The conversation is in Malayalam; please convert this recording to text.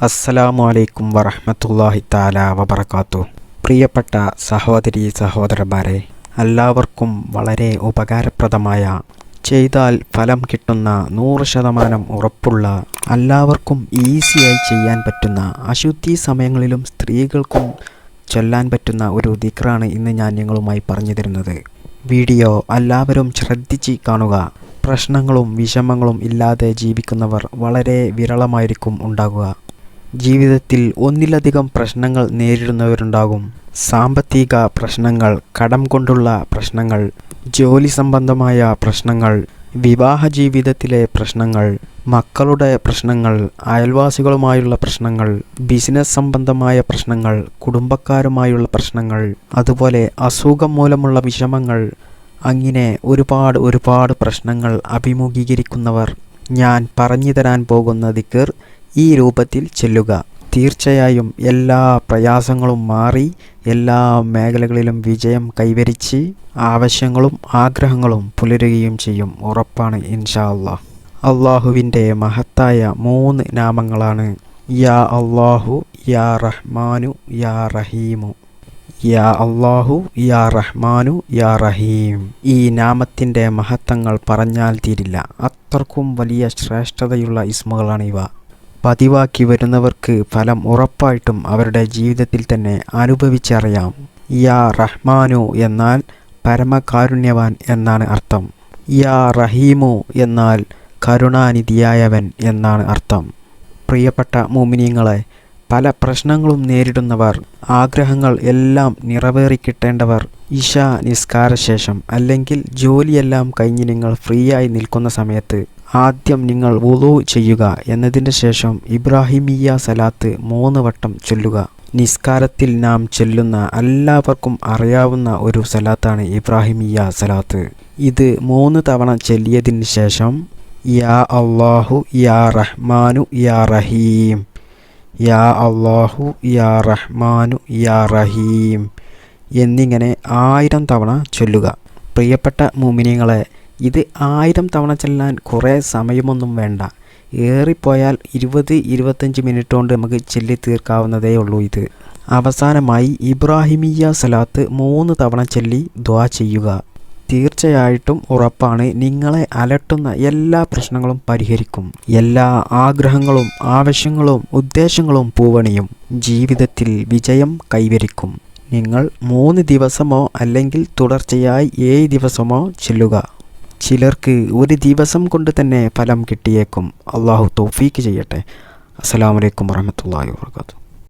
അസ്സലാമു അലൈക്കും വറഹ്മത്തുള്ളാഹി തആല വബറകാതുഹു. പ്രിയപ്പെട്ട സഹോദരീ സഹോദരന്മാരെ, എല്ലാവർക്കും വളരെ ഉപകാരപ്രദമായ, ചെയ്താൽ ഫലം കിട്ടുന്ന 100% ഉറപ്പുള്ള, എല്ലാവർക്കും ഈസിയായി ചെയ്യാൻ പറ്റുന്ന, അശുദ്ധി സമയങ്ങളിലും സ്ത്രീകൾക്കും ചൊല്ലാൻ പറ്റുന്ന ഒരു ദിക്റാണ് ഇന്ന് ഞാൻ നിങ്ങളുമായി പറഞ്ഞു തരുന്നത്. വീഡിയോ എല്ലാവരും ശ്രദ്ധിച്ച് കാണുക. പ്രശ്നങ്ങളും വിഷമങ്ങളും ഇല്ലാതെ ജീവിക്കുന്നവർ വളരെ വിരളമായിരിക്കും ഉണ്ടാകുക. ജീവിതത്തിൽ ഒന്നിലധികം പ്രശ്നങ്ങൾ നേരിടുന്നവരുണ്ടാകും. സാമ്പത്തിക പ്രശ്നങ്ങൾ, കടം കൊണ്ടുള്ള പ്രശ്നങ്ങൾ, ജോലി സംബന്ധമായ പ്രശ്നങ്ങൾ, വിവാഹ ജീവിതത്തിലെ പ്രശ്നങ്ങൾ, മക്കളുടെ പ്രശ്നങ്ങൾ, അയൽവാസികളുമായുള്ള പ്രശ്നങ്ങൾ, ബിസിനസ് സംബന്ധമായ പ്രശ്നങ്ങൾ, കുടുംബക്കാരുമായുള്ള പ്രശ്നങ്ങൾ, അതുപോലെ അസുഖം മൂലമുള്ള വിഷമങ്ങൾ, അങ്ങനെ ഒരുപാട് പ്രശ്നങ്ങൾ അഭിമുഖീകരിക്കുന്നവർ ഞാൻ പറഞ്ഞു തരാൻ പോകുന്ന ദിക്ർ ഈ രൂപത്തിൽ ചൊല്ലുക. തീർച്ചയായും എല്ലാ പ്രയാസങ്ങളും മാറി എല്ലാ മേഖലകളിലും വിജയം കൈവരിച്ച് ആവശ്യങ്ങളും ആഗ്രഹങ്ങളും പുലരുകയും ചെയ്യും. ഉറപ്പാണ് ഇൻഷാ അല്ലാഹ്. അള്ളാഹുവിൻ്റെ മഹത്തായ 3 നാമങ്ങളാണ് യാ അല്ലാഹു, യാ റഹ്മാനു, യാ റഹീമു. യാ അല്ലാഹു, യാ റഹ്മാനു, യാ റഹീം. ഈ നാമത്തിൻ്റെ മഹത്വങ്ങൾ പറഞ്ഞാൽ തീരില്ല. അത്രക്കും വലിയ ശ്രേഷ്ഠതയുള്ള ഇസ്മുകളാണ് ഇവ. പതിവാക്കി വരുന്നവർക്ക് ഫലം ഉറപ്പായിട്ടും അവരുടെ ജീവിതത്തിൽ തന്നെ അനുഭവിച്ചറിയാം. യാ റഹ്മാനു എന്നാൽ പരമകാരുണ്യവാൻ എന്നാണ് അർത്ഥം. യാ റഹീമു എന്നാൽ കരുണാനിധിയായവൻ എന്നാണ് അർത്ഥം. പ്രിയപ്പെട്ട മുഅ്മിനീങ്ങളെ, പല പ്രശ്നങ്ങളും നേരിടുന്നവർ, ആഗ്രഹങ്ങൾ എല്ലാം നിറവേറിക്കിട്ടേണ്ടവർ, ഇശാ നിസ്കാരശേഷം അല്ലെങ്കിൽ ജോലിയെല്ലാം കഴിഞ്ഞ് നിങ്ങൾ ഫ്രീ ആയി നിൽക്കുന്ന സമയത്ത് ആദ്യം നിങ്ങൾ വുളു ചെയ്യുക. എന്നതിൻ്റെ ശേഷം ഇബ്രാഹിമിയ്യ സലാത്ത് 3 വട്ടം ചൊല്ലുക. നിസ്കാരത്തിൽ നാം ചൊല്ലുന്ന എല്ലാവർക്കും അറിയാവുന്ന ഒരു സലാത്താണ് ഇബ്രാഹിമിയ്യ സലാത്ത്. ഇത് 3 തവണ ചൊല്ലിയതിന് ശേഷം യാ അല്ലാഹു, യാ റഹ്മാനു, യാ റഹീം, യാ അല്ലാഹു, യാ റഹ്മാനു, യാ റഹീം എന്നിങ്ങനെ 1000 തവണ ചൊല്ലുക. പ്രിയപ്പെട്ട മുഅ്മിനീങ്ങളെ, ഇത് 1000 തവണ ചൊല്ലാൻ കുറേ സമയമൊന്നും വേണ്ട. ഏറിപ്പോയാൽ 20-25 മിനിറ്റ് കൊണ്ട് നമുക്ക് ചൊല്ലി തീർക്കാവുന്നതേ ഉള്ളൂ. ഇത് അവസാനമായി ഇബ്രാഹിമിയ്യ സലാത്ത് 3 തവണ ചൊല്ലി ദുആ ചെയ്യുക. തീർച്ചയായിട്ടും ഉറപ്പാണ്, നിങ്ങളെ അലട്ടുന്ന എല്ലാ പ്രശ്നങ്ങളും പരിഹരിക്കും. എല്ലാ ആഗ്രഹങ്ങളും ആവശ്യങ്ങളും ഉദ്ദേശങ്ങളും പൂവണിയും. ജീവിതത്തിൽ വിജയം കൈവരിക്കും. നിങ്ങൾ 3 ദിവസമോ അല്ലെങ്കിൽ തുടർച്ചയായി 7 ദിവസമോ ചൊല്ലുക. ചിലർക്ക് ഒരു ദിവസം കൊണ്ട് തന്നെ ഫലം കിട്ടിയേക്കും. അള്ളാഹു തൗഫീക്ക് ചെയ്യട്ടെ. അസ്സലാമു അലൈക്കും വറഹ്മത്തുള്ളാഹി വബറകാതുഹു.